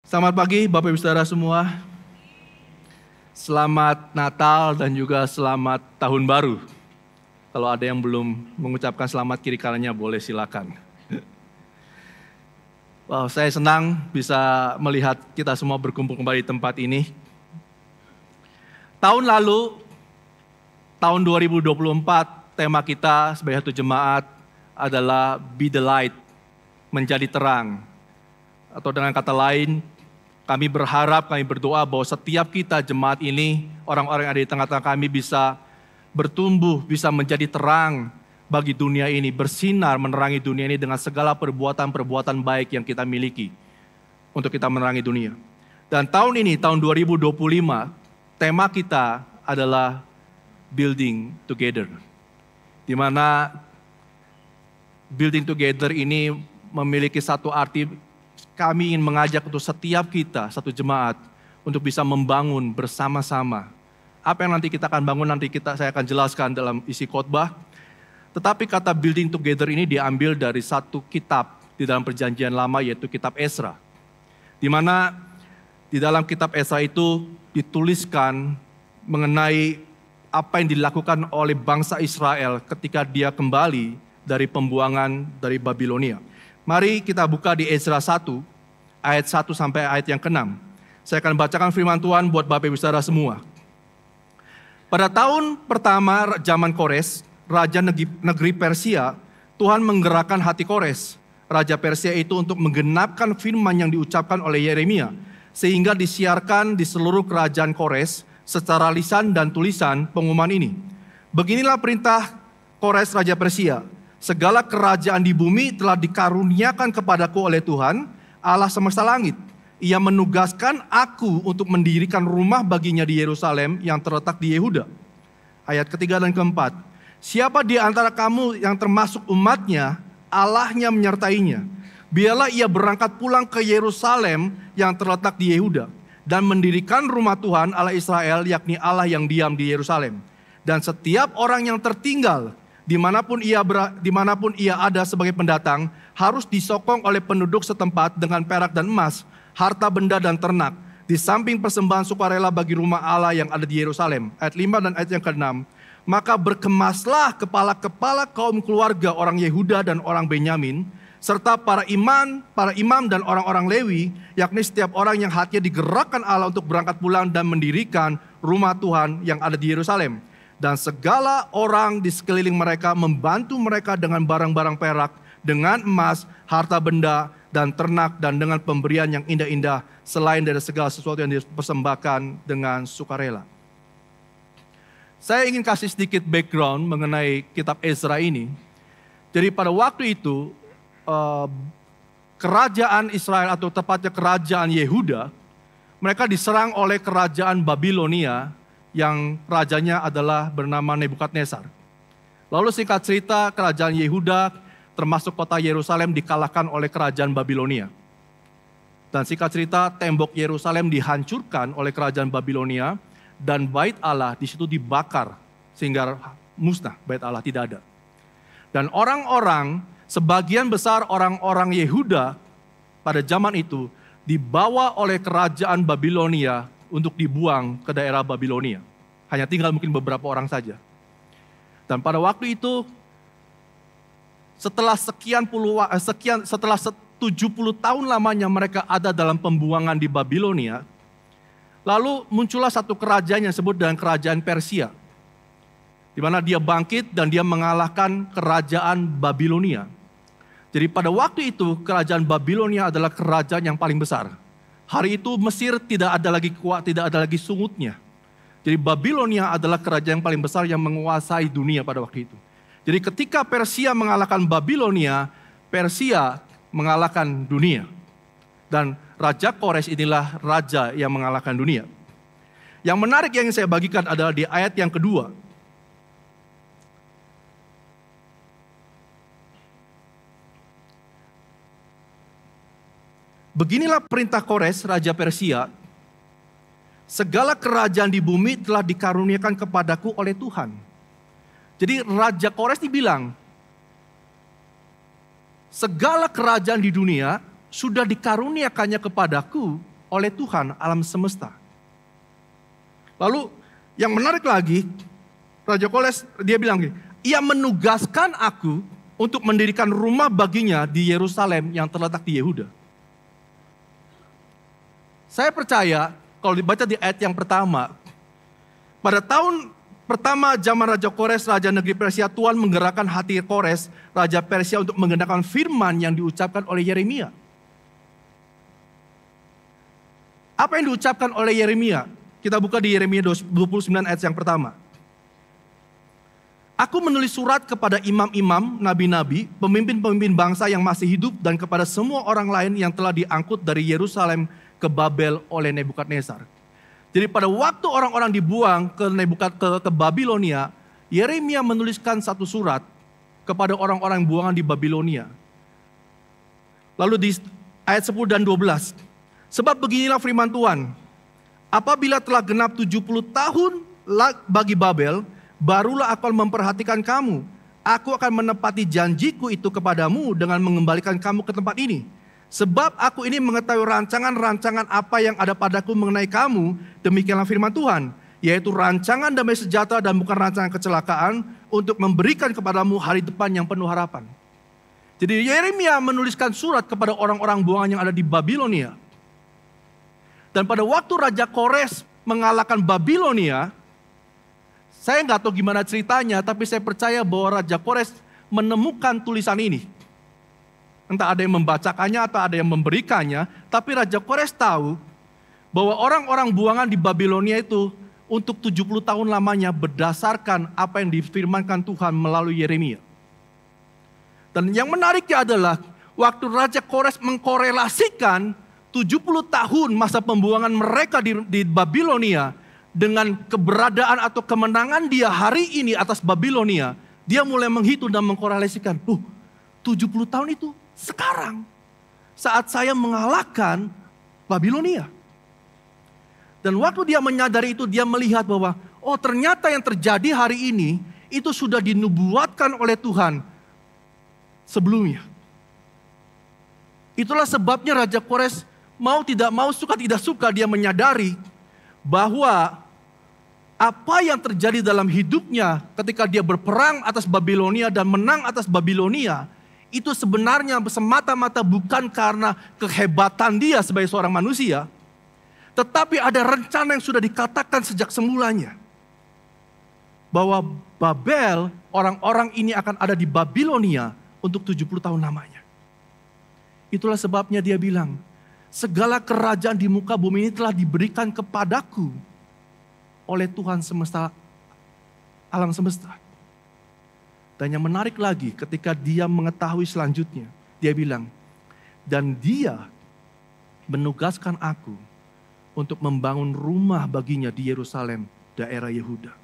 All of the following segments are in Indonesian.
Selamat pagi Bapak Ibu Saudara semua. Selamat Natal dan juga selamat Tahun Baru. Kalau ada yang belum mengucapkan selamat kiri kanannya boleh silakan. Wow, saya senang bisa melihat kita semua berkumpul kembali di tempat ini. Tahun lalu, tahun 2024, tema kita sebagai satu jemaat adalah Be the Light, menjadi terang. Atau dengan kata lain, kami berharap, kami berdoa bahwa setiap kita jemaat ini, orang-orang yang ada di tengah-tengah kami bisa bertumbuh, bisa menjadi terang bagi dunia ini, bersinar menerangi dunia ini dengan segala perbuatan-perbuatan baik yang kita miliki untuk kita menerangi dunia. Dan tahun ini, tahun 2025, tema kita adalah Building Together. Di mana Building Together ini memiliki satu arti. Kami ingin mengajak untuk setiap kita, satu jemaat, untuk bisa membangun bersama-sama. Apa yang nanti kita akan bangun, saya akan jelaskan dalam isi khotbah. Tetapi kata building together ini diambil dari satu kitab di dalam perjanjian lama, yaitu kitab Ezra. Di mana di dalam kitab Ezra itu dituliskan mengenai apa yang dilakukan oleh bangsa Israel ketika dia kembali dari pembuangan dari Babilonia. Mari kita buka di Ezra 1, ayat 1 sampai ayat yang ke-6. Saya akan bacakan firman Tuhan buat Bapak Ibu Saudara semua. Pada tahun pertama zaman Kores, Raja negeri Persia, Tuhan menggerakkan hati Kores, Raja Persia itu untuk menggenapkan firman yang diucapkan oleh Yeremia, sehingga disiarkan di seluruh kerajaan Kores secara lisan dan tulisan pengumuman ini. Beginilah perintah Kores Raja Persia. Segala kerajaan di bumi telah dikaruniakan kepadaku oleh Tuhan, Allah semesta langit. Ia menugaskan aku untuk mendirikan rumah baginya di Yerusalem yang terletak di Yehuda. Ayat ketiga dan keempat. Siapa di antara kamu yang termasuk umatnya, Allahnya menyertainya. Biarlah ia berangkat pulang ke Yerusalem yang terletak di Yehuda. Dan mendirikan rumah Tuhan Allah Israel, yakni Allah yang diam di Yerusalem. Dan setiap orang yang tertinggal, dimanapun ia ada sebagai pendatang, harus disokong oleh penduduk setempat dengan perak dan emas, harta benda dan ternak, di samping persembahan sukarela bagi rumah Allah yang ada di Yerusalem. Ayat 5 dan ayat yang ke-6. Maka berkemaslah kepala-kepala kaum keluarga orang Yehuda dan orang Benyamin, serta para imam dan orang-orang Lewi, yakni setiap orang yang hatinya digerakkan Allah untuk berangkat pulang dan mendirikan rumah Tuhan yang ada di Yerusalem. Dan segala orang di sekeliling mereka membantu mereka dengan barang-barang perak, dengan emas, harta benda, dan ternak, dan dengan pemberian yang indah-indah, selain dari segala sesuatu yang dipersembahkan dengan sukarela. Saya ingin kasih sedikit background mengenai kitab Ezra ini. Jadi pada waktu itu, kerajaan Israel atau tepatnya kerajaan Yehuda, mereka diserang oleh kerajaan Babilonia, yang rajanya adalah bernama Nebukadnezar. Lalu singkat cerita, kerajaan Yehuda termasuk kota Yerusalem dikalahkan oleh kerajaan Babilonia. Dan singkat cerita, tembok Yerusalem dihancurkan oleh kerajaan Babilonia dan bait Allah di situ dibakar sehingga musnah, bait Allah tidak ada. Dan orang-orang, sebagian besar orang-orang Yehuda pada zaman itu dibawa oleh kerajaan Babilonia untuk dibuang ke daerah Babilonia. Hanya tinggal mungkin beberapa orang saja. Dan pada waktu itu, setelah 70 tahun lamanya mereka ada dalam pembuangan di Babilonia, lalu muncullah satu kerajaan yang disebut dengan kerajaan Persia, di mana dia bangkit dan dia mengalahkan kerajaan Babilonia. Jadi pada waktu itu kerajaan Babilonia adalah kerajaan yang paling besar. Hari itu Mesir tidak ada lagi sungutnya. Jadi Babilonia adalah kerajaan yang paling besar yang menguasai dunia pada waktu itu. Jadi ketika Persia mengalahkan Babilonia, Persia mengalahkan dunia. Dan Raja Kores inilah raja yang mengalahkan dunia. Yang menarik yang saya bagikan adalah di ayat yang kedua. Beginilah perintah Kores, Raja Persia, segala kerajaan di bumi telah dikaruniakan kepadaku oleh Tuhan. Jadi Raja Kores dibilang, segala kerajaan di dunia sudah dikaruniakannya kepadaku oleh Tuhan alam semesta. Lalu yang menarik lagi, Raja Kores dia bilang gini, ia menugaskan aku untuk mendirikan rumah baginya di Yerusalem yang terletak di Yehuda. Saya percaya kalau dibaca di ayat yang pertama, pada tahun pertama zaman Raja Kores, Raja Negeri Persia, Tuhan menggerakkan hati Kores, Raja Persia untuk mengenakan firman yang diucapkan oleh Yeremia. Apa yang diucapkan oleh Yeremia? Kita buka di Yeremia 29 ayat yang pertama. Aku menulis surat kepada imam-imam, nabi-nabi, pemimpin-pemimpin bangsa yang masih hidup dan kepada semua orang lain yang telah diangkut dari Yerusalem ke Babel oleh Nebukadnezar. Jadi pada waktu orang-orang dibuang ke Babilonia, Yeremia menuliskan satu surat kepada orang-orang buangan di Babilonia. Lalu di ayat 10 dan 12. Sebab beginilah firman Tuhan, apabila telah genap 70 tahun bagi Babel, barulah aku akan memperhatikan kamu. Aku akan menepati janjiku itu kepadamu dengan mengembalikan kamu ke tempat ini. Sebab aku ini mengetahui rancangan-rancangan apa yang ada padaku mengenai kamu, demikianlah firman Tuhan, yaitu rancangan damai sejahtera dan bukan rancangan kecelakaan, untuk memberikan kepadamu hari depan yang penuh harapan. Jadi Yeremia menuliskan surat kepada orang-orang buangan yang ada di Babilonia. Dan pada waktu Raja Kores mengalahkan Babilonia, saya nggak tahu gimana ceritanya, tapi saya percaya bahwa Raja Kores menemukan tulisan ini. Entah ada yang membacakannya atau ada yang memberikannya, tapi Raja Kores tahu bahwa orang-orang buangan di Babilonia itu untuk 70 tahun lamanya berdasarkan apa yang difirmankan Tuhan melalui Yeremia. Dan yang menariknya adalah waktu Raja Kores mengkorelasikan 70 tahun masa pembuangan mereka di Babilonia dengan keberadaan atau kemenangan dia hari ini atas Babilonia, dia mulai menghitung dan mengkorelasikan, 70 tahun itu sekarang saat saya mengalahkan Babilonia. Dan waktu dia menyadari itu, dia melihat bahwa ternyata yang terjadi hari ini itu sudah dinubuatkan oleh Tuhan sebelumnya. Itulah sebabnya Raja Kores mau tidak mau, suka tidak suka, dia menyadari bahwa apa yang terjadi dalam hidupnya ketika dia berperang atas Babilonia dan menang atas Babilonia, itu sebenarnya semata-mata bukan karena kehebatan dia sebagai seorang manusia, tetapi ada rencana yang sudah dikatakan sejak semulanya. Bahwa Babel, orang-orang ini akan ada di Babilonia untuk 70 tahun lamanya. Itulah sebabnya dia bilang, segala kerajaan di muka bumi ini telah diberikan kepadaku oleh Tuhan semesta, alam semesta. Dan yang menarik lagi, ketika dia mengetahui selanjutnya, dia bilang, dan dia menugaskan aku untuk membangun rumah baginya di Yerusalem, daerah Yehuda.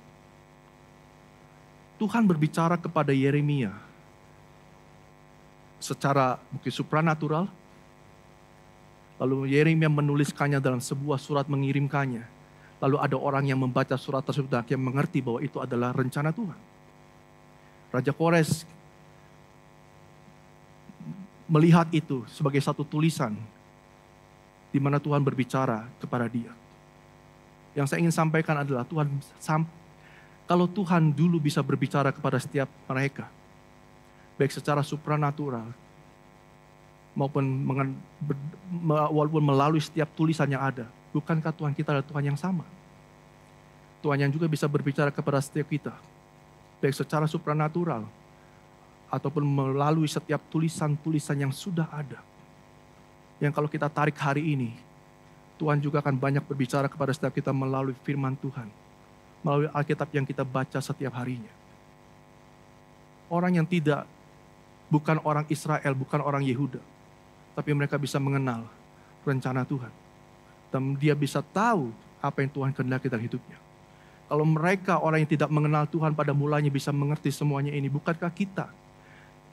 Tuhan berbicara kepada Yeremia secara mungkin supranatural. Lalu Yeremia menuliskannya dalam sebuah surat, mengirimkannya. Lalu ada orang yang membaca surat tersebut dan yang mengerti bahwa itu adalah rencana Tuhan. Raja Kores melihat itu sebagai satu tulisan di mana Tuhan berbicara kepada dia. Yang saya ingin sampaikan adalah kalau Tuhan dulu bisa berbicara kepada setiap mereka, baik secara supranatural maupun walaupun melalui setiap tulisan yang ada, bukankah Tuhan kita adalah Tuhan yang sama? Tuhan yang juga bisa berbicara kepada setiap kita, baik secara supranatural ataupun melalui setiap tulisan-tulisan yang sudah ada. Yang kalau kita tarik hari ini, Tuhan juga akan banyak berbicara kepada setiap kita melalui firman Tuhan, melalui Alkitab yang kita baca setiap harinya. Orang yang bukan orang Israel, bukan orang Yehuda, tapi mereka bisa mengenal rencana Tuhan. Dan dia bisa tahu apa yang Tuhan kehendaki dalam hidupnya. Kalau mereka orang yang tidak mengenal Tuhan pada mulanya bisa mengerti semuanya ini, bukankah kita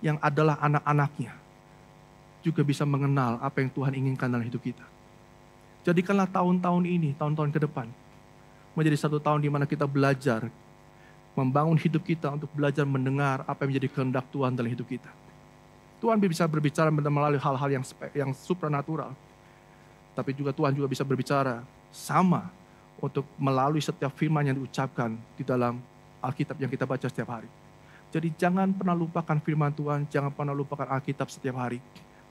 yang adalah anak-anaknya juga bisa mengenal apa yang Tuhan inginkan dalam hidup kita? Jadikanlah tahun-tahun ini, tahun-tahun ke depan, menjadi satu tahun di mana kita belajar, membangun hidup kita untuk belajar mendengar apa yang menjadi kehendak Tuhan dalam hidup kita. Tuhan bisa berbicara melalui hal-hal yang supranatural. Tapi juga Tuhan juga bisa berbicara sama untuk melalui setiap firman yang diucapkan di dalam Alkitab yang kita baca setiap hari. Jadi jangan pernah lupakan firman Tuhan, jangan pernah lupakan Alkitab setiap hari.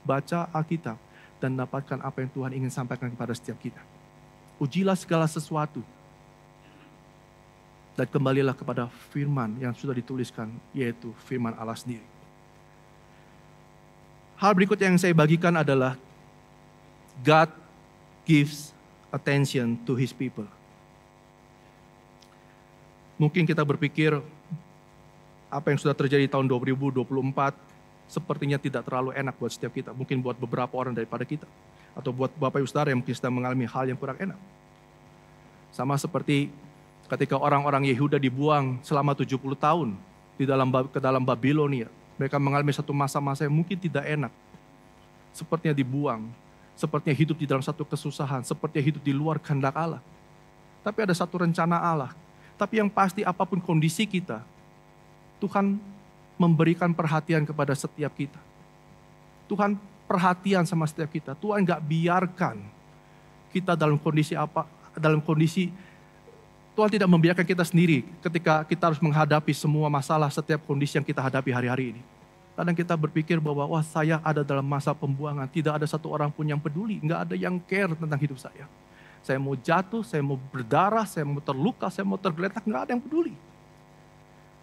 Baca Alkitab dan dapatkan apa yang Tuhan ingin sampaikan kepada setiap kita. Ujilah segala sesuatu. Dan kembalilah kepada firman yang sudah dituliskan, yaitu firman Allah sendiri. Hal berikutnya yang saya bagikan adalah God gives attention to His people. Mungkin kita berpikir apa yang sudah terjadi tahun 2024 sepertinya tidak terlalu enak buat setiap kita. Mungkin buat beberapa orang daripada kita. Atau buat Bapak Ibu Saudara yang mungkin sedang mengalami hal yang kurang enak. Sama seperti ketika orang-orang Yehuda dibuang selama 70 tahun ke dalam Babilonia. Mereka mengalami satu masa-masa yang mungkin tidak enak. Sepertinya dibuang. Sepertinya hidup di dalam satu kesusahan. Sepertinya hidup di luar kehendak Allah. Tapi ada satu rencana Allah. Tapi yang pasti apapun kondisi kita, Tuhan memberikan perhatian kepada setiap kita. Tuhan perhatian sama setiap kita. Tuhan gak biarkan kita dalam kondisi apa, Tuhan tidak membiarkan kita sendiri ketika kita harus menghadapi semua masalah setiap kondisi yang kita hadapi hari-hari ini. Kadang kita berpikir bahwa wah saya ada dalam masa pembuangan, tidak ada satu orang pun yang peduli, gak ada yang care tentang hidup saya. Saya mau jatuh, saya mau berdarah, saya mau terluka, saya mau tergeletak, gak ada yang peduli.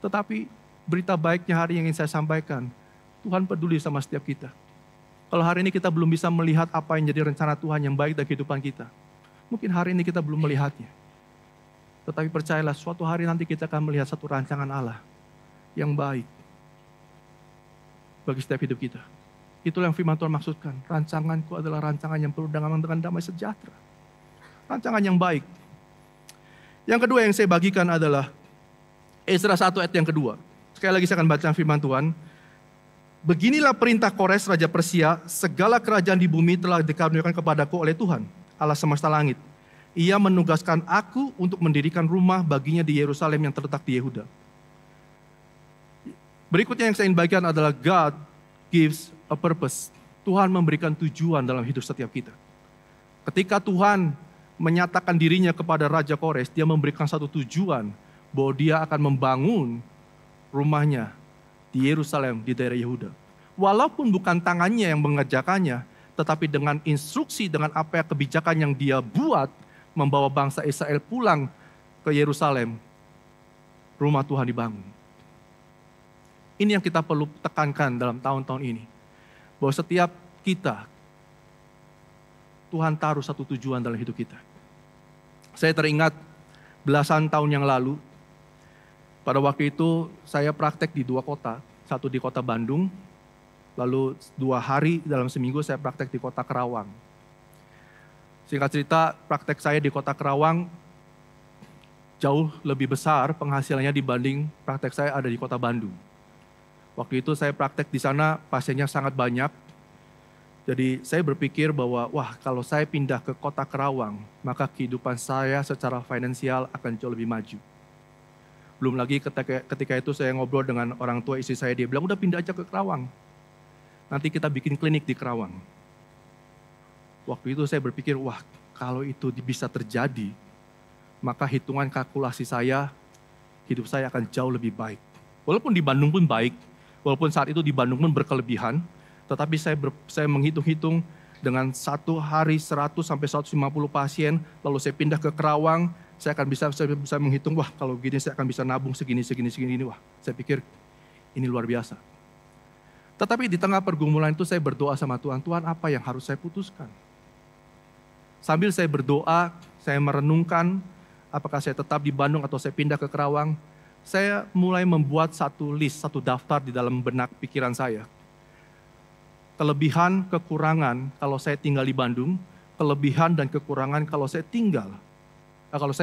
Tetapi berita baiknya hari yang ingin saya sampaikan, Tuhan peduli sama setiap kita. Kalau hari ini kita belum bisa melihat apa yang jadi rencana Tuhan yang baik dalam kehidupan kita, mungkin hari ini kita belum melihatnya. Tetapi percayalah, suatu hari nanti kita akan melihat satu rancangan Allah yang baik bagi setiap hidup kita. Itulah yang firman Tuhan maksudkan. Rancanganku adalah rancangan yang penuh dengan damai sejahtera. Rancangan yang baik. Yang kedua yang saya bagikan adalah Ezra 1 ayat yang kedua. Sekali lagi saya akan baca firman Tuhan. Beginilah perintah Kores Raja Persia, segala kerajaan di bumi telah dikaruniakan kepadaku oleh Tuhan, Allah semesta langit. Ia menugaskan aku untuk mendirikan rumah baginya di Yerusalem yang terletak di Yehuda. Berikutnya yang saya ingin bagikan adalah God gives a purpose. Tuhan memberikan tujuan dalam hidup setiap kita. Ketika Tuhan menyatakan dirinya kepada Raja Kores, dia memberikan satu tujuan bahwa dia akan membangun rumahnya di Yerusalem, di daerah Yehuda. Walaupun bukan tangannya yang mengerjakannya, tetapi dengan instruksi, dengan apa yang kebijakan yang dia buat, membawa bangsa Israel pulang ke Yerusalem, rumah Tuhan dibangun. Ini yang kita perlu tekankan dalam tahun-tahun ini. Bahwa setiap kita, Tuhan taruh satu tujuan dalam hidup kita. Saya teringat belasan tahun yang lalu, pada waktu itu saya praktek di 2 kota. Satu di kota Bandung, lalu 2 hari dalam seminggu saya praktek di kota Kerawang. Singkat cerita, praktek saya di kota Kerawang jauh lebih besar penghasilannya dibanding praktek saya ada di kota Bandung. Waktu itu saya praktek di sana, pasiennya sangat banyak. Jadi saya berpikir bahwa wah kalau saya pindah ke kota Kerawang, maka kehidupan saya secara finansial akan jauh lebih maju. Belum lagi ketika itu saya ngobrol dengan orang tua istri saya, dia bilang udah pindah aja ke Kerawang. Nanti kita bikin klinik di Kerawang. Waktu itu saya berpikir wah kalau itu bisa terjadi, maka hitungan kalkulasi saya, hidup saya akan jauh lebih baik. Walaupun di Bandung pun baik, walaupun saat itu di Bandung pun berkelebihan, tetapi saya menghitung-hitung dengan satu hari 100 sampai 150 pasien, lalu saya pindah ke Kerawang, saya bisa menghitung, wah kalau gini saya akan bisa nabung segini, wah saya pikir ini luar biasa. Tetapi di tengah pergumulan itu saya berdoa sama Tuhan, Tuhan apa yang harus saya putuskan? Sambil saya berdoa, saya merenungkan apakah saya tetap di Bandung atau saya pindah ke Kerawang, saya mulai membuat satu list, satu daftar di dalam benak pikiran saya. Kelebihan, kekurangan kalau saya tinggal di Bandung, kelebihan dan kekurangan kalau saya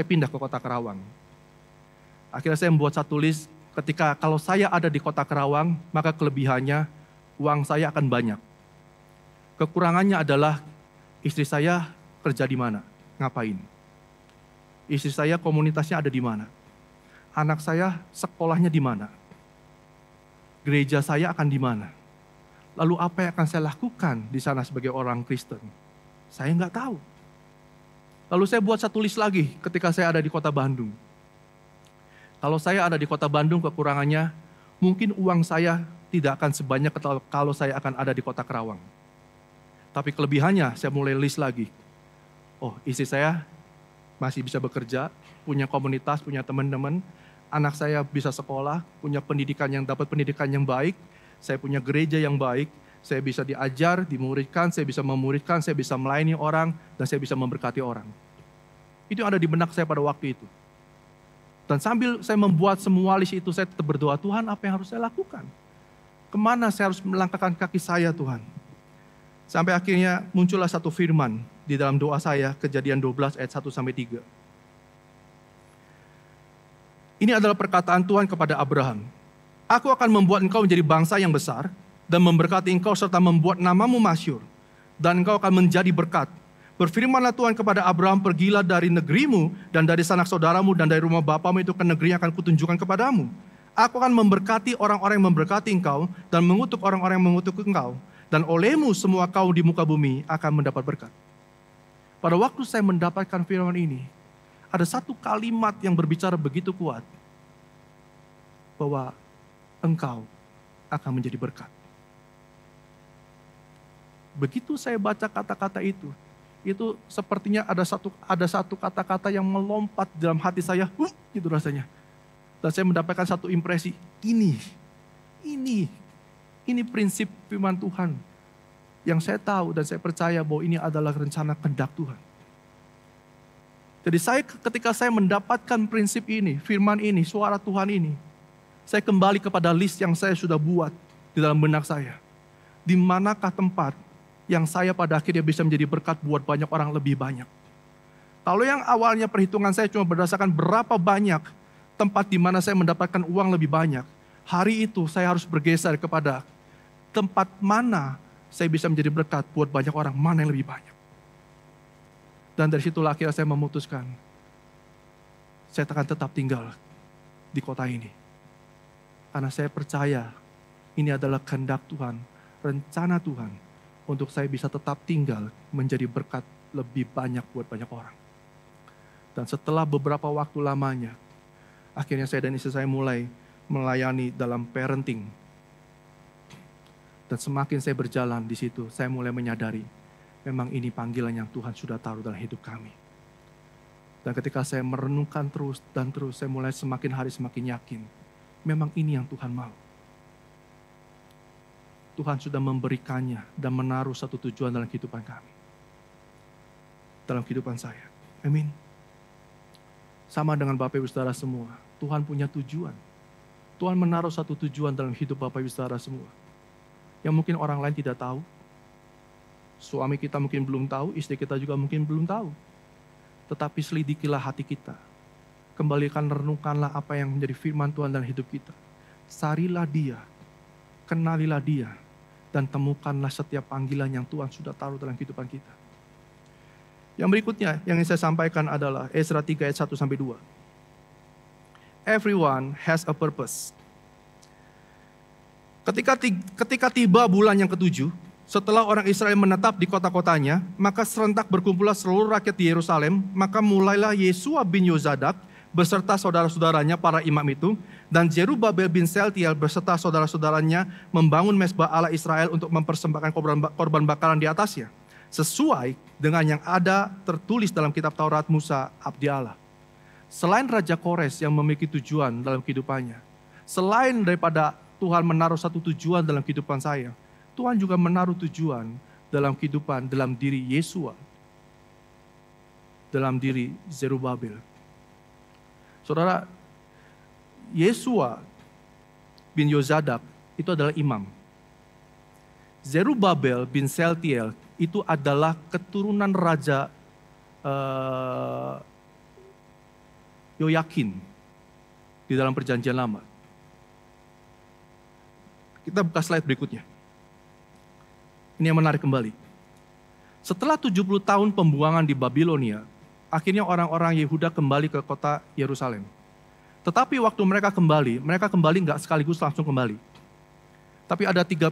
pindah ke kota Kerawang. Akhirnya saya membuat satu list, kalau saya ada di kota Kerawang, maka kelebihannya uang saya akan banyak. Kekurangannya adalah istri saya kerja di mana, ngapain. Istri saya komunitasnya ada di mana. Anak saya sekolahnya di mana. Gereja saya akan di mana. Lalu apa yang akan saya lakukan di sana sebagai orang Kristen? Saya nggak tahu. Lalu saya buat satu list lagi ketika saya ada di kota Bandung. Kalau saya ada di kota Bandung, kekurangannya mungkin uang saya tidak akan sebanyak kalau saya akan ada di kota Kerawang. Tapi kelebihannya saya mulai list lagi. Oh, istri saya masih bisa bekerja, punya komunitas, punya teman-teman. Anak saya bisa sekolah, punya pendidikan yang dapat pendidikan yang baik. Saya punya gereja yang baik. Saya bisa diajar, dimuridkan, saya bisa memuridkan, saya bisa melayani orang, dan saya bisa memberkati orang. Itu yang ada di benak saya pada waktu itu. Dan sambil saya membuat semua list itu, saya tetap berdoa, Tuhan apa yang harus saya lakukan? Kemana saya harus melangkahkan kaki saya Tuhan? Sampai akhirnya muncullah satu firman di dalam doa saya, Kejadian 12 ayat 1-3. Ini adalah perkataan Tuhan kepada Abraham. Aku akan membuat engkau menjadi bangsa yang besar, dan memberkati engkau serta membuat namamu masyhur, dan engkau akan menjadi berkat. Berfirmanlah Tuhan kepada Abraham, pergilah dari negerimu dan dari sanak saudaramu dan dari rumah bapamu itu ke negeri yang akan kutunjukkan kepadamu. Aku akan memberkati orang-orang yang memberkati engkau dan mengutuk orang-orang yang mengutuk engkau, dan olehmu semua kaum di muka bumi akan mendapat berkat. Pada waktu saya mendapatkan firman ini, ada satu kalimat yang berbicara begitu kuat, bahwa engkau akan menjadi berkat. Begitu saya baca kata-kata itu sepertinya ada satu kata-kata yang melompat dalam hati saya, gitu rasanya. Dan saya mendapatkan satu impresi, ini prinsip firman Tuhan yang saya tahu dan saya percaya bahwa ini adalah rencana kehendak Tuhan. Jadi ketika saya mendapatkan prinsip ini, firman ini, suara Tuhan ini, saya kembali kepada list yang saya sudah buat di dalam benak saya. Di manakah tempat yang saya pada akhirnya bisa menjadi berkat buat banyak orang lebih banyak. Kalau yang awalnya perhitungan saya cuma berdasarkan berapa banyak tempat di mana saya mendapatkan uang lebih banyak, hari itu saya harus bergeser kepada tempat mana saya bisa menjadi berkat buat banyak orang, mana yang lebih banyak. Dan dari situlah akhirnya saya memutuskan, saya akan tetap tinggal di kota ini. Karena saya percaya ini adalah kehendak Tuhan, rencana Tuhan, untuk saya bisa tetap tinggal menjadi berkat lebih banyak buat banyak orang. Dan setelah beberapa waktu lamanya, akhirnya saya dan istri saya mulai melayani dalam parenting. Dan semakin saya berjalan di situ, saya mulai menyadari, memang ini panggilan yang Tuhan sudah taruh dalam hidup kami. Dan ketika saya merenungkan terus dan terus, saya mulai semakin hari semakin yakin, memang ini yang Tuhan mau. Tuhan sudah memberikannya dan menaruh satu tujuan dalam kehidupan kami. Dalam kehidupan saya. Amin. Sama dengan Bapak Ibu Saudara semua. Tuhan punya tujuan. Tuhan menaruh satu tujuan dalam hidup Bapak Ibu Saudara semua. Yang mungkin orang lain tidak tahu. Suami kita mungkin belum tahu, istri kita juga mungkin belum tahu. Tetapi selidikilah hati kita. Kembalikan, renungkanlah apa yang menjadi firman Tuhan dalam hidup kita. Carilah Dia. Kenalilah Dia. Dan temukanlah setiap panggilan yang Tuhan sudah taruh dalam kehidupan kita. Yang berikutnya yang ingin saya sampaikan adalah Ezra 3 ayat 1-2. Everyone has a purpose. Ketika tiba bulan yang ke-7, setelah orang Israel menetap di kota-kotanya, maka serentak berkumpullah seluruh rakyat di Yerusalem, maka mulailah Yesua bin Yozadak beserta saudara-saudaranya para imam itu, dan Zerubabel bin Sealtiel beserta saudara-saudaranya membangun mezbah Allah Israel untuk mempersembahkan korban bakaran di atasnya, sesuai dengan yang ada tertulis dalam kitab Taurat Musa abdi Allah. Selain Raja Kores yang memiliki tujuan dalam kehidupannya, selain daripada Tuhan menaruh satu tujuan dalam kehidupan saya, Tuhan juga menaruh tujuan dalam kehidupan, dalam diri Yesua, dalam diri Zerubabel. Saudara, Yesua bin Yozadak itu adalah imam. Zerubabel bin Sealtiel itu adalah keturunan Raja Yoyakin di dalam Perjanjian Lama. Kita buka slide berikutnya. Ini yang menarik kembali. Setelah 70 tahun pembuangan di Babilonia, akhirnya orang-orang Yehuda kembali ke kota Yerusalem. Tetapi waktu mereka kembali nggak sekaligus langsung kembali. Tapi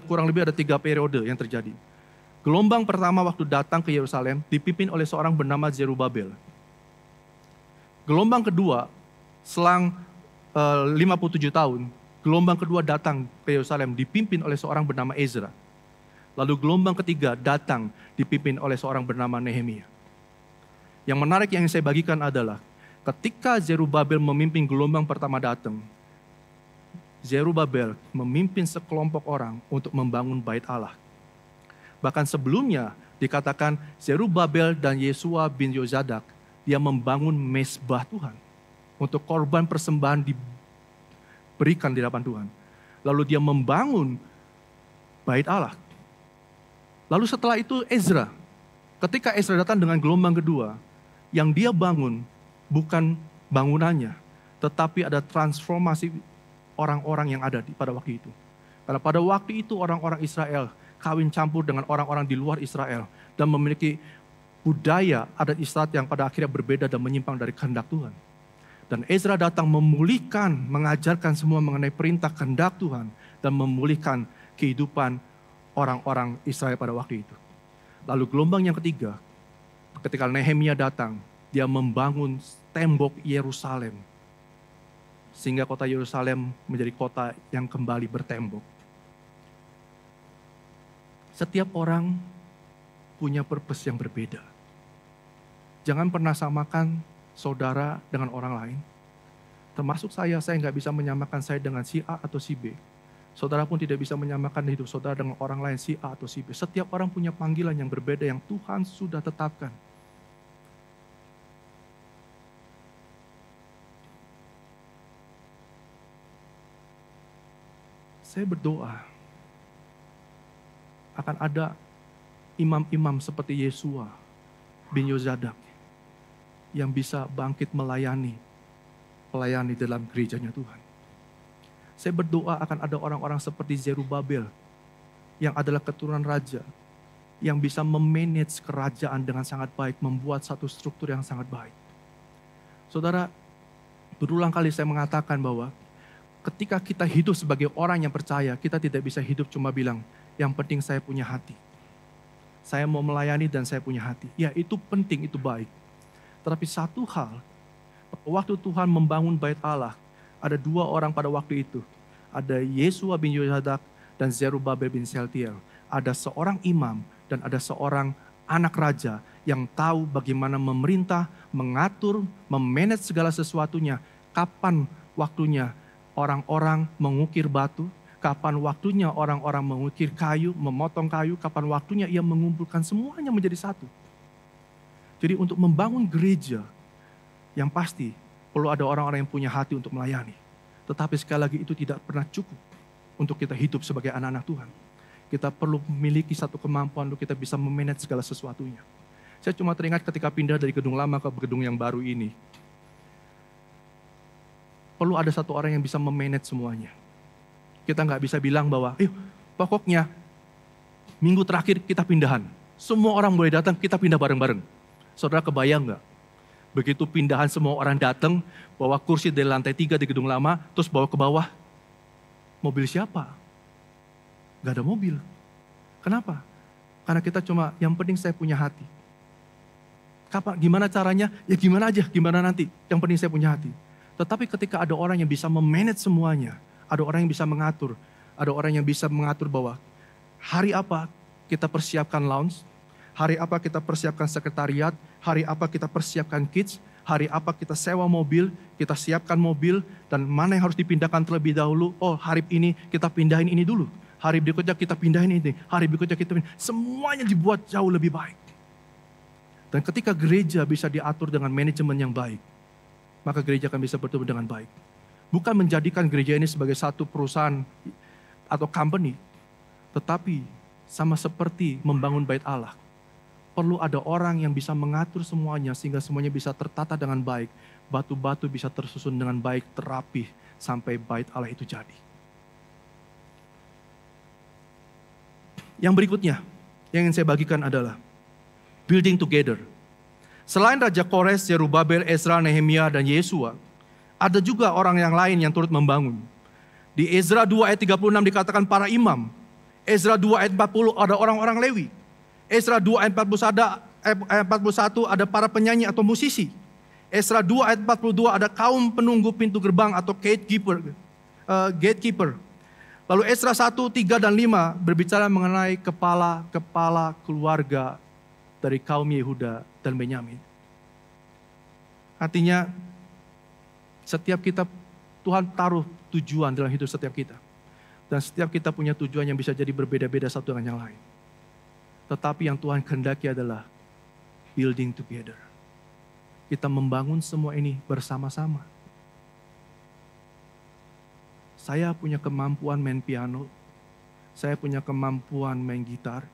kurang lebih ada tiga periode yang terjadi. Gelombang pertama waktu datang ke Yerusalem dipimpin oleh seorang bernama Zerubabel. Gelombang kedua, selang 57 tahun, gelombang kedua datang ke Yerusalem dipimpin oleh seorang bernama Ezra. Lalu gelombang ketiga datang dipimpin oleh seorang bernama Nehemia. Yang menarik yang saya bagikan adalah ketika Zerubabel memimpin gelombang pertama datang, Zerubabel memimpin sekelompok orang untuk membangun bait Allah. Bahkan sebelumnya dikatakan Zerubabel dan Yesua bin Yozadak, dia membangun mezbah Tuhan. Untuk korban persembahan diberikan di hadapan Tuhan. Lalu dia membangun bait Allah. Lalu setelah itu Ezra. Ketika Ezra datang dengan gelombang kedua, yang dia bangun bukan bangunannya, tetapi ada transformasi orang-orang yang ada pada waktu itu. Karena pada waktu itu orang-orang Israel kawin campur dengan orang-orang di luar Israel dan memiliki budaya adat istiadat yang pada akhirnya berbeda dan menyimpang dari kehendak Tuhan. Dan Ezra datang memulihkan, mengajarkan semua mengenai perintah kehendak Tuhan dan memulihkan kehidupan orang-orang Israel pada waktu itu. Lalu gelombang yang ketiga, ketika Nehemia datang, dia membangun tembok Yerusalem. Sehingga kota Yerusalem menjadi kota yang kembali bertembok. Setiap orang punya purpose yang berbeda. Jangan pernah samakan saudara dengan orang lain. Termasuk saya nggak bisa menyamakan saya dengan si A atau si B. Saudara pun tidak bisa menyamakan hidup saudara dengan orang lain si A atau si B. Setiap orang punya panggilan yang berbeda yang Tuhan sudah tetapkan. Saya berdoa akan ada imam-imam seperti Yesua bin Yozadak yang bisa bangkit melayani dalam gerejanya Tuhan. Saya berdoa akan ada orang-orang seperti Zerubabel yang adalah keturunan raja yang bisa memanage kerajaan dengan sangat baik, membuat satu struktur yang sangat baik. Saudara, berulang kali saya mengatakan bahwa ketika kita hidup sebagai orang yang percaya, kita tidak bisa hidup cuma bilang, yang penting saya punya hati. Saya mau melayani dan saya punya hati. Ya, itu penting, itu baik. Tetapi satu hal, waktu Tuhan membangun bait Allah, ada dua orang pada waktu itu. Ada Yesua bin Yozadak dan Zerubabel bin Sealtiel. Ada seorang imam dan ada seorang anak raja yang tahu bagaimana memerintah, mengatur, memanage segala sesuatunya. Kapan waktunya orang-orang mengukir batu, kapan waktunya orang-orang mengukir kayu, memotong kayu, kapan waktunya ia mengumpulkan semuanya menjadi satu. Jadi untuk membangun gereja, yang pasti perlu ada orang-orang yang punya hati untuk melayani. Tetapi sekali lagi itu tidak pernah cukup untuk kita hidup sebagai anak-anak Tuhan. Kita perlu memiliki satu kemampuan untuk kita bisa memanage segala sesuatunya. Saya cuma teringat ketika pindah dari gedung lama ke gedung yang baru ini. Perlu ada satu orang yang bisa memanage semuanya. Kita nggak bisa bilang bahwa, pokoknya minggu terakhir kita pindahan. Semua orang boleh datang, kita pindah bareng-bareng. Saudara kebayang nggak? Begitu pindahan semua orang datang, bawa kursi dari lantai 3 di gedung lama, terus bawa ke bawah. Mobil siapa? Nggak ada mobil. Kenapa? Karena kita cuma, yang penting saya punya hati. Kapan? Gimana caranya? Ya gimana aja, gimana nanti. Yang penting saya punya hati. Tetapi ketika ada orang yang bisa memanage semuanya, ada orang yang bisa mengatur, ada orang yang bisa mengatur bahwa hari apa kita persiapkan lounge, hari apa kita persiapkan sekretariat, hari apa kita persiapkan kids, hari apa kita sewa mobil, kita siapkan mobil, dan mana yang harus dipindahkan terlebih dahulu. Oh, hari ini kita pindahin ini dulu, hari berikutnya kita pindahin ini, hari berikutnya kita pindahin. Semuanya dibuat jauh lebih baik. Dan ketika gereja bisa diatur dengan manajemen yang baik, maka gereja akan bisa bertumbuh dengan baik. Bukan menjadikan gereja ini sebagai satu perusahaan atau company, tetapi sama seperti membangun bait Allah. Perlu ada orang yang bisa mengatur semuanya sehingga semuanya bisa tertata dengan baik. Batu-batu bisa tersusun dengan baik, terapih sampai bait Allah itu jadi. Yang berikutnya yang ingin saya bagikan adalah building together. Selain Raja Kores, Zerubabel, Ezra, Nehemia, dan Yesua, ada juga orang yang lain yang turut membangun. Di Ezra 2 ayat 36 dikatakan para imam. Ezra 2 ayat 40 ada orang-orang Lewi. Ezra 2 ayat 41 ada para penyanyi atau musisi. Ezra 2 ayat 42 ada kaum penunggu pintu gerbang atau gatekeeper. Lalu Ezra 1, 3 dan 5 berbicara mengenai kepala-kepala keluarga dari kaum Yehuda dan Benyamin. Artinya setiap kita, Tuhan taruh tujuan dalam hidup setiap kita. Dan setiap kita punya tujuan yang bisa jadi berbeda-beda satu dengan yang lain. Tetapi yang Tuhan kehendaki adalah building together. Kita membangun semua ini bersama-sama. Saya punya kemampuan main piano. Saya punya kemampuan main gitar.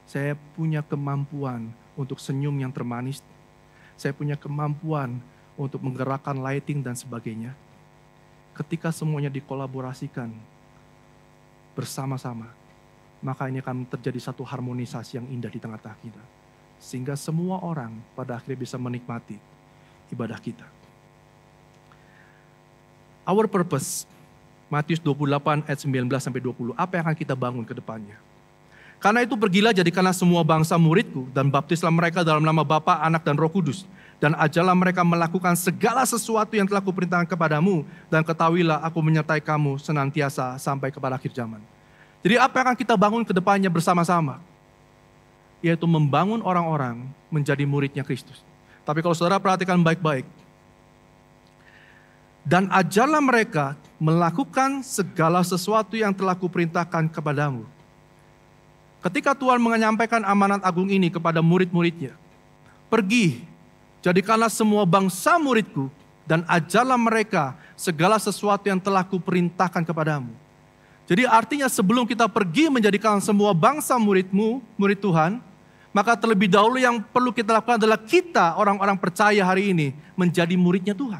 Saya punya kemampuan untuk senyum yang termanis. Saya punya kemampuan untuk menggerakkan lighting dan sebagainya. Ketika semuanya dikolaborasikan bersama-sama, maka ini akan terjadi satu harmonisasi yang indah di tengah-tengah kita. Sehingga semua orang pada akhirnya bisa menikmati ibadah kita. Our purpose, Matius 28 ayat 19-20. Apa yang akan kita bangun ke depannya? Karena itu pergilah jadikanlah semua bangsa muridku dan baptislah mereka dalam nama Bapa, Anak dan Roh Kudus. Dan ajarlah mereka melakukan segala sesuatu yang telah kuperintahkan kepadamu. Dan ketahuilah aku menyertai kamu senantiasa sampai kepada akhir zaman. Jadi apa yang akan kita bangun ke depannya bersama-sama? Yaitu membangun orang-orang menjadi muridnya Kristus. Tapi kalau saudara perhatikan baik-baik. Dan ajarlah mereka melakukan segala sesuatu yang telah kuperintahkan kepadamu. Ketika Tuhan menyampaikan amanat agung ini kepada murid-muridnya. Pergi, jadikanlah semua bangsa muridku dan ajarlah mereka segala sesuatu yang telah kuperintahkan kepadamu. Jadi artinya sebelum kita pergi menjadikan semua bangsa muridmu, murid Tuhan, maka terlebih dahulu yang perlu kita lakukan adalah kita orang-orang percaya hari ini menjadi muridnya Tuhan.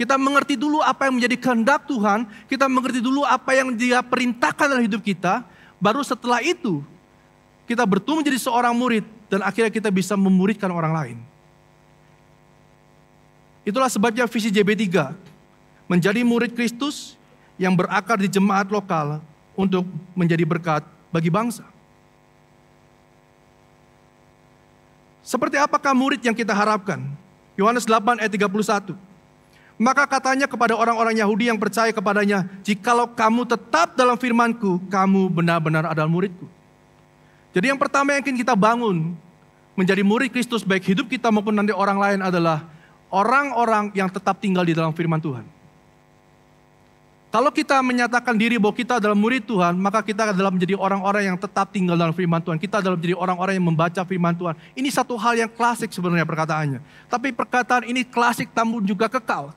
Kita mengerti dulu apa yang menjadi kehendak Tuhan, kita mengerti dulu apa yang Dia perintahkan dalam hidup kita, baru setelah itu kita bertumbuh menjadi seorang murid dan akhirnya kita bisa memuridkan orang lain. Itulah sebabnya visi JB3, menjadi murid Kristus yang berakar di jemaat lokal untuk menjadi berkat bagi bangsa. Seperti apakah murid yang kita harapkan? Yohanes 8 ayat 31. Maka katanya kepada orang-orang Yahudi yang percaya kepadanya, jikalau kamu tetap dalam firman-Ku, kamu benar-benar adalah murid-Ku. Jadi yang pertama yang ingin kita bangun, menjadi murid Kristus baik hidup kita maupun nanti orang lain adalah orang-orang yang tetap tinggal di dalam firman Tuhan. Kalau kita menyatakan diri bahwa kita adalah murid Tuhan, maka kita adalah menjadi orang-orang yang tetap tinggal dalam firman Tuhan. Kita adalah menjadi orang-orang yang membaca firman Tuhan. Ini satu hal yang klasik sebenarnya perkataannya. Tapi perkataan ini klasik namun juga kekal.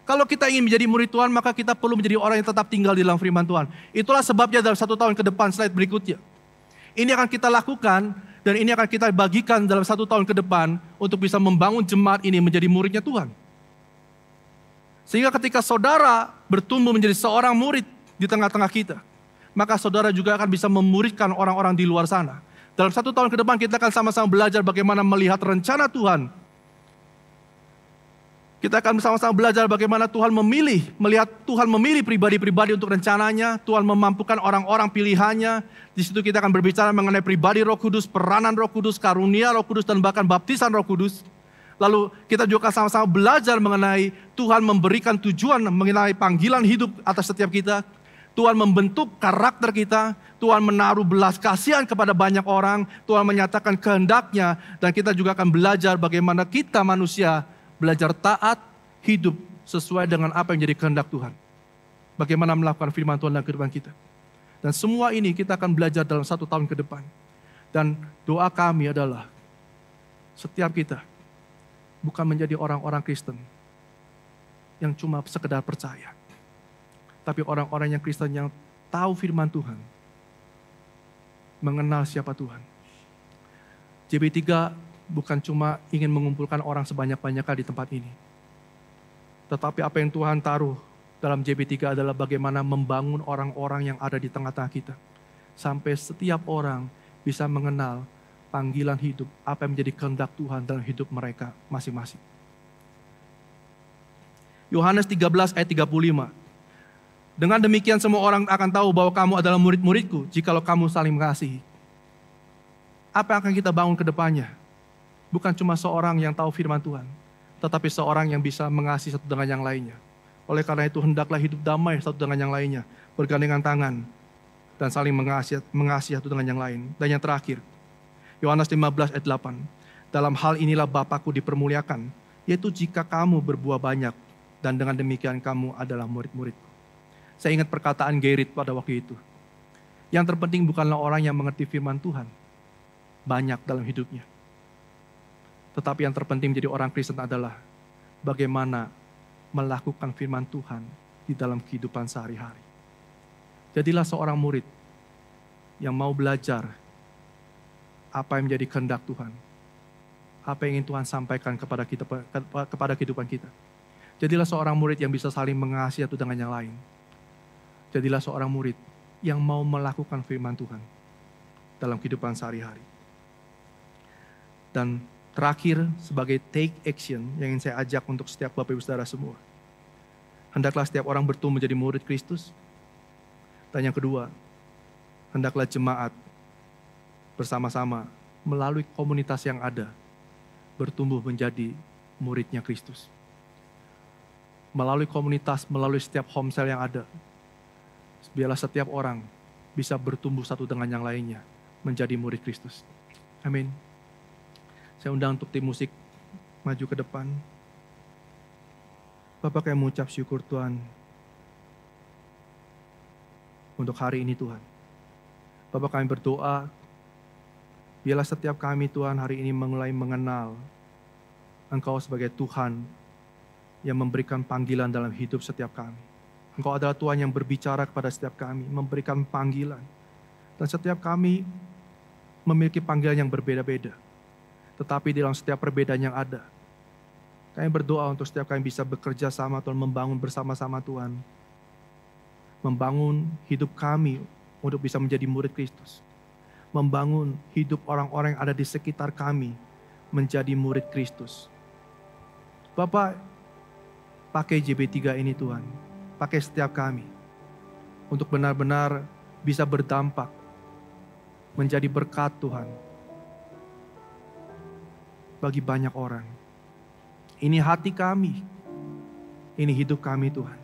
Kalau kita ingin menjadi murid Tuhan, maka kita perlu menjadi orang yang tetap tinggal di dalam firman Tuhan. Itulah sebabnya dalam 1 tahun ke depan, slide berikutnya. Ini akan kita lakukan dan ini akan kita bagikan dalam 1 tahun ke depan untuk bisa membangun jemaat ini menjadi muridnya Tuhan. Sehingga ketika saudara bertumbuh menjadi seorang murid di tengah-tengah kita, maka saudara juga akan bisa memuridkan orang-orang di luar sana. Dalam 1 tahun ke depan kita akan sama-sama belajar bagaimana melihat rencana Tuhan. Kita akan sama-sama belajar bagaimana Tuhan melihat Tuhan memilih pribadi-pribadi untuk rencananya. Tuhan memampukan orang-orang pilihannya. Di situ kita akan berbicara mengenai pribadi Roh Kudus, peranan Roh Kudus, karunia Roh Kudus, dan bahkan baptisan Roh Kudus. Lalu kita juga sama-sama belajar mengenai Tuhan memberikan tujuan, mengenai panggilan hidup atas setiap kita. Tuhan membentuk karakter kita. Tuhan menaruh belas kasihan kepada banyak orang. Tuhan menyatakan kehendaknya. Dan kita juga akan belajar bagaimana kita manusia belajar taat, hidup sesuai dengan apa yang jadi kehendak Tuhan. Bagaimana melakukan firman Tuhan dalam kehidupan kita. Dan semua ini kita akan belajar dalam 1 tahun ke depan. Dan doa kami adalah setiap kita bukan menjadi orang-orang Kristen yang cuma sekedar percaya. Tapi orang-orang yang Kristen yang tahu firman Tuhan. Mengenal siapa Tuhan. JB3 bukan cuma ingin mengumpulkan orang sebanyak-banyaknya di tempat ini. Tetapi apa yang Tuhan taruh dalam JB3 adalah bagaimana membangun orang-orang yang ada di tengah-tengah kita. Sampai setiap orang bisa mengenal panggilan hidup, apa yang menjadi kehendak Tuhan dalam hidup mereka masing-masing. Yohanes 13 ayat 35. Dengan demikian semua orang akan tahu bahwa kamu adalah murid-muridku, jikalau kamu saling mengasihi. Apa yang akan kita bangun ke depannya? Bukan cuma seorang yang tahu firman Tuhan, tetapi seorang yang bisa mengasihi satu dengan yang lainnya. Oleh karena itu hendaklah hidup damai satu dengan yang lainnya, bergandengan tangan, dan saling mengasihi satu dengan yang lain. Dan yang terakhir, Yohanes 15 ayat 8. Dalam hal inilah Bapakku dipermuliakan, yaitu jika kamu berbuah banyak, dan dengan demikian kamu adalah murid-muridku. Saya ingat perkataan Gerrit pada waktu itu. Yang terpenting bukanlah orang yang mengerti firman Tuhan banyak dalam hidupnya. Tetapi yang terpenting menjadi orang Kristen adalah bagaimana melakukan firman Tuhan di dalam kehidupan sehari-hari. Jadilah seorang murid yang mau belajar apa yang menjadi kehendak Tuhan. Apa yang ingin Tuhan sampaikan kepada kita, kepada kehidupan kita. Jadilah seorang murid yang bisa saling mengasihi satu dengan yang lain. Jadilah seorang murid yang mau melakukan firman Tuhan dalam kehidupan sehari-hari. Dan terakhir, sebagai take action yang ingin saya ajak untuk setiap Bapak Ibu Saudara semua. Hendaklah setiap orang bertumbuh menjadi murid Kristus. Dan yang kedua, hendaklah jemaat bersama-sama melalui komunitas yang ada bertumbuh menjadi muridnya Kristus. Melalui komunitas, melalui setiap home cell yang ada, biarlah setiap orang bisa bertumbuh satu dengan yang lainnya menjadi murid Kristus. Amin. Saya undang untuk tim musik maju ke depan. Bapak kami mengucap syukur Tuhan untuk hari ini Tuhan. Bapak kami berdoa, biarlah setiap kami Tuhan hari ini mulai mengenal Engkau sebagai Tuhan yang memberikan panggilan dalam hidup setiap kami. Engkau adalah Tuhan yang berbicara kepada setiap kami, memberikan panggilan. Dan setiap kami memiliki panggilan yang berbeda-beda. Tetapi dalam setiap perbedaan yang ada, kami berdoa untuk setiap kami bisa bekerja sama Tuhan, membangun bersama-sama Tuhan. Membangun hidup kami untuk bisa menjadi murid Kristus. Membangun hidup orang-orang yang ada di sekitar kami menjadi murid Kristus. Bapak, pakai JB3 ini Tuhan. Pakai setiap kami untuk benar-benar bisa berdampak, menjadi berkat Tuhan bagi banyak orang. Ini hati kami, ini hidup kami Tuhan.